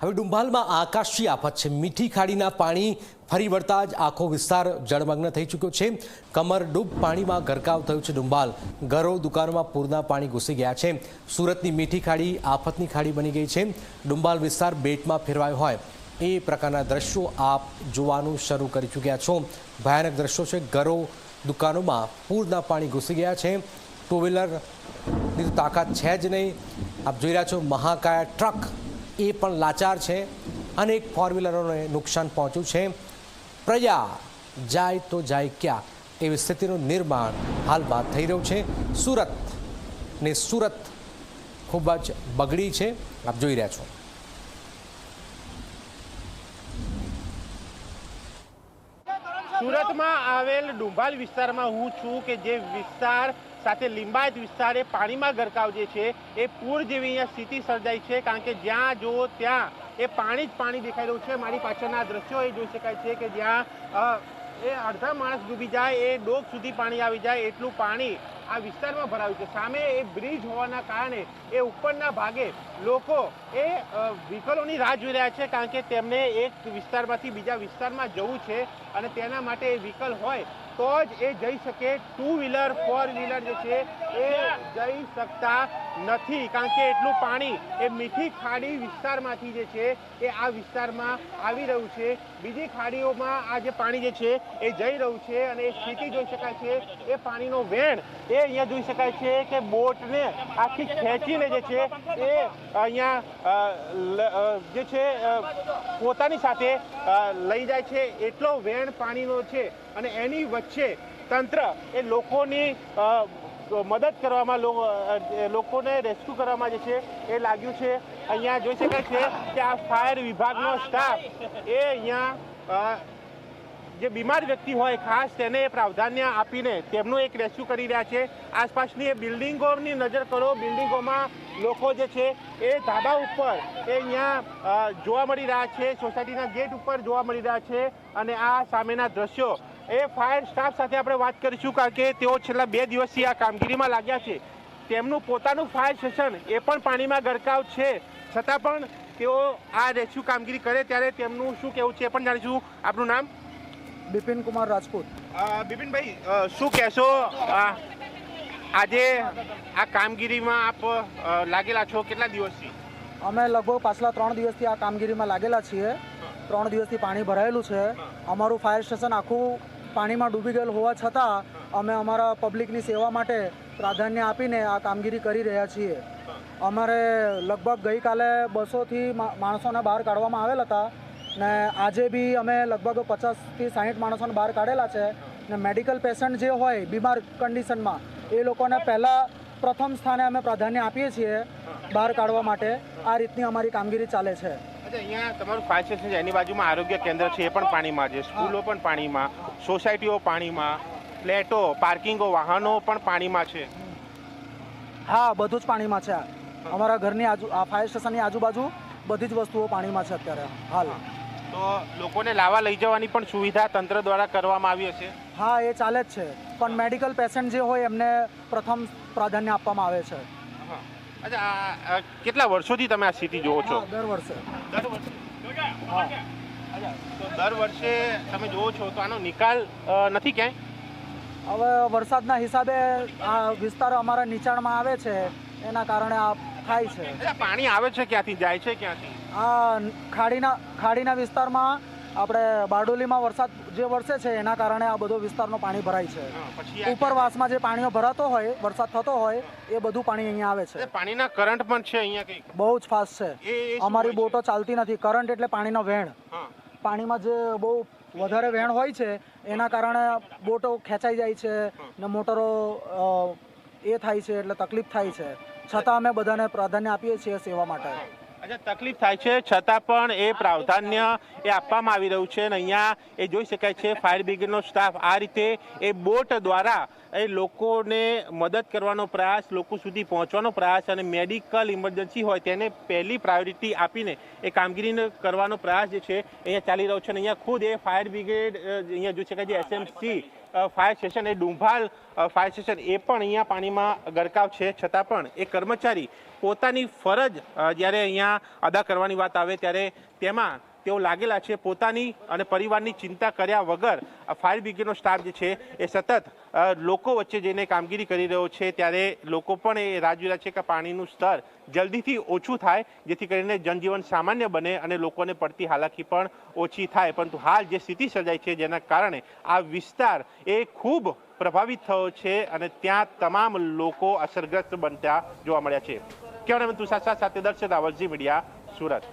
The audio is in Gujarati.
હવે ડુંભાલમાં આકાશી આફત છે। મીઠી ખાડીના પાણી ફરી વળતા જ આખો વિસ્તાર જળમગ્ન થઈ ચૂક્યો છે। કમરડૂબ પાણીમાં ગરકાવ થયું છે ડુંભાલ। ઘરો દુકાનોમાં પૂરના પાણી ઘૂસી ગયા છે। સુરતની મીઠી ખાડી આફતની ખાડી બની ગઈ છે। ડુંભાલ વિસ્તાર બેટમાં ફેરવાયો હોય એ પ્રકારના દ્રશ્યો આપ જોવાનું શરૂ કરી ચૂક્યા છો। ભયાનક દ્રશ્યો છે। ઘરો દુકાનોમાં પૂરના પાણી ઘૂસી ગયા છે। ટુ વ્હીલરની તો તાકાત છે જ નહીં। આપ જોઈ રહ્યા છો મહાકાય ટ્રક એ પણ લાચાર છે। અનેક ફોર વ્હીલરોને નુકસાન પહોંચ્યું છે। પ્રજા જાય તો જાય ક્યાં એવી સ્થિતિનું નિર્માણ હાલમાં થઈ રહ્યું છે। સુરત ખૂબ જ બગડી છે। આપ જોઈ રહ્યા છો। સુરતમાં આવેલ ડુંભાલ વિસ્તારમાં હું છું કે જે વિસ્તાર સાથે લિંબાયત વિસ્તાર એ પાણીમાં ગરકાવ જે છે એ પૂર જેવી અહીંયા સ્થિતિ સર્જાઈ છે। કારણ કે જ્યાં જુઓ ત્યાં એ પાણી જ પાણી દેખાઈ રહ્યું છે। મારી પાછળના દ્રશ્યો એ જોઈ શકાય છે કે જ્યાં એ અડધા માણસ ડૂબી જાય એ ડોક સુધી પાણી આવી જાય એટલું પાણી આ વિસ્તારમાં ભરાયું છે। સામે એ બ્રિજ હોવાના કારણે એ ઉપરના ભાગે લોકો એ વ્હીકલોની રાહ જોઈ રહ્યા છે। કારણ કે તેમને એક વિસ્તારમાંથી બીજા વિસ્તારમાં જવું છે અને તેના માટે એ વ્હીકલ હોય તો જ એ જઈ શકે। ટુ વ્હીલર ફોર વ્હીલર જે છે એ જઈ શકતા નથી કારણ કે એટલું પાણી એ મીઠી ખાડી વિસ્તારમાંથી જે છે એ આ વિસ્તારમાં આવી રહ્યું છે। બીજી ખાડીઓમાં આ જે પાણી જે છે એ જઈ રહ્યું છે અને એ સ્થિતિ જોઈ શકાય છે। એ પાણીનો વેણ એ અહીંયા જોઈ શકાય છે કે બોટને આખી ખેંચીને જે છે એ અહીંયા જે છે પોતાની સાથે લઈ જાય છે। એટલો વેણ પાણીનો છે અને એની વચ્ચે તંત્ર એ લોકોની મદદ કરવામાં લોકોને રેસ્ક્યુ કરવામાં જે છે એ લાગ્યું છે। અહીંયા જોઈ શકાય છે કે આ ફાયર વિભાગનો સ્ટાફ એ અહીંયા જે બીમાર વ્યક્તિ હોય ખાસ તેને પ્રાવધાન્ય આપીને તેમનું એક રેસ્ક્યુ કરી રહ્યા છે। આસપાસની એ બિલ્ડિંગોની નજર કરો। બિલ્ડિંગોમાં લોકો જે છે એ ધાબા ઉપર એ અહીંયા જોવા મળી રહ્યા છે। સોસાયટીના ગેટ ઉપર જોવા મળી રહ્યા છે અને આ સામેના દ્રશ્યો એ ફાયર સ્ટાફ સાથે આપણે વાત કરીશું કારણ કે તેઓ છેલ્લા 2 દિવસથી આ કામગીરીમાં લાગ્યા છે। તેમનું પોતાનું ફાયર સ્ટેશન એ પણ પાણીમાં ગરકાવ છે છતાં પણ તેઓ આ રેસ્ક્યુ કામગીરી કરે ત્યારે તેમનું શું કહેવું છે એ પણ જાણીશું। આપનું નામ? બિપિન કુમાર રાજપૂત। બિપિનભાઈ શું કહેશો આજે આ કામગીરીમાં આપ લાગેલા છો કેટલા દિવસથી? અમે લગભગ પાછલા 3 દિવસથી આ કામગીરીમાં લાગેલા છીએ। 3 દિવસથી પાણી ભરાયેલું છે। અમારું ફાયર સ્ટેશન આખું પાણીમાં ડૂબી ગયેલું હોવા છતાં અમે અમારા પબ્લિકની સેવા માટે પ્રાધાન્ય આપીને આ કામગીરી કરી રહ્યા છીએ। અમારે લગભગ ગઈકાલે 200થી માણસોને બહાર કાઢવામાં આવેલા હતા ને આજે બી અમે લગભગ 50થી 60 માણસોને બહાર કાઢેલા છે ને મેડિકલ પેશન્ટ જે હોય બીમાર કન્ડિશનમાં એ લોકોને પ્રથમ સ્થાને અમે પ્રાધાન્ય આપીએ છીએ બહાર કાઢવા માટે। આ રીતની અમારી કામગીરી ચાલે છે। અહીંયા તમારું ફાયર સ્ટેશન છે એની બાજુમાં આરોગ્ય કેન્દ્ર છે એ પણ પાણીમાં છે, સ્કૂલો પણ પાણીમાં, સોસાયટીઓ પાણીમાં, ફ્લેટો, પાર્કિંગો, વાહનો પણ પાણીમાં છે। હા, બધું જ પાણીમાં છે। અમારા ઘરની આ ફાયર સ્ટેશનની આજુબાજુ બધી જ વસ્તુઓ પાણીમાં છે અત્યારે હાલ। તો લોકોને લાવવા લઈ જવાની પણ સુવિધા તંત્ર દ્વારા કરવામાં આવી હશે? હા, એ ચાલે જ છે પણ મેડિકલ પેશન્ટ જે હોય એમને પ્રથમ પ્રાધાન્ય આપવામાં આવે છે। અચ્છા, કેટલા વર્ષોથી તમે આ સ્થિતિ જોવો છો? દર વર્ષે। હા, તો દર વર્ષે તમે જોવો છો તો આનો નિકાલ નથી ક્યાંય? હવે વરસાદના હિસાબે આ વિસ્તાર અમારા નીચાણમાં આવે છે એના કારણે આ થાય છે। પાણી આવે છે ક્યાંથી, જાય છે ક્યાંથી? આ ખાડીના વિસ્તારમાં આપણે બારડોલીમાં વરસાદ જે વરસે છે એના કારણે આ બધો વિસ્તારનો પાણી ભરાય છે। ઉપરવાસમાં જે પાણીઓ ભરાતો હોય વરસાદ થતો હોય એ બધું પાણી અહીંયા આવે છે। પાણીના કરંટ પણ છે અહીંયા કંઈક? બહુ જ ફાસ્ટ છે। અમારી બોટો ચાલતી નથી। કરંટ એટલે પાણીનો વેણ। પાણીમાં જે બહુ વધારે વેણ હોય છે એના કારણે બોટો ખેંચાઈ જાય છે ને મોટરો એ થાય છે એટલે તકલીફ થાય છે છતાં અમે બધાને પ્રાધાન્ય આપીએ છીએ સેવા માટે। અચ્છા, તકલીફ થાય છે છતાં પણ એ પ્રાવધાન્ય એ આપવામાં આવી રહ્યું છે અને અહીંયા એ જોઈ શકાય છે ફાયર બ્રિગેડનો સ્ટાફ આ રીતે એ બોટ દ્વારા એ લોકોને મદદ કરવાનો પ્રયાસ, લોકો સુધી પહોંચવાનો પ્રયાસ અને મેડિકલ ઇમરજન્સી હોય તેને પહેલી પ્રાયોરિટી આપીને એ કામગીરી કરવાનો પ્રયાસ જે છે અહીંયા ચાલી રહ્યો છે। અને અહીંયા ખુદ એ ફાયર બ્રિગેડ અહીંયા જોઈ શકાય છે એસએમસી ફાયર સ્ટેશન એ ડુંભાલ ફાયર સ્ટેશન એ પણ અહીંયા પાણીમાં ગરકાવ છે છતાં પણ એ કર્મચારી પોતાની ફરજ જ્યારે અહીંયા અદા કરવાની વાત આવે ત્યારે તેમાં તેઓ લાગેલા છે. પોતાની અને પરિવારની ચિંતા કર્યા વગર આ ફાયર બ્રિગેડનો સ્ટાફ જે છે એ સતત લોકો વચ્ચે જઈને કામગીરી કરી રહ્યો છે. ત્યારે લોકો પણ એ રાહ જોઈ રહ્યા છે કે પાણીનું સ્તર જલ્દીથી ઓછું થાય, જેથી કરીને જનજીવન સામાન્ય બને અને લોકોને પડતી હાલાકી પણ ઓછી થાય. પરંતુ હાલ જે સ્થિતિ સર્જાઈ છે જેના કારણે આ વિસ્તાર એ ખૂબ પ્રભાવિત થયો છે અને ત્યાં તમામ લોકો અસરગ્રસ્ત બનતા જોવા મળ્યા છે. કેમેરામેન તુષાર સાથે દર્શન રાવલ, ઝી મીડિયા, સુરત.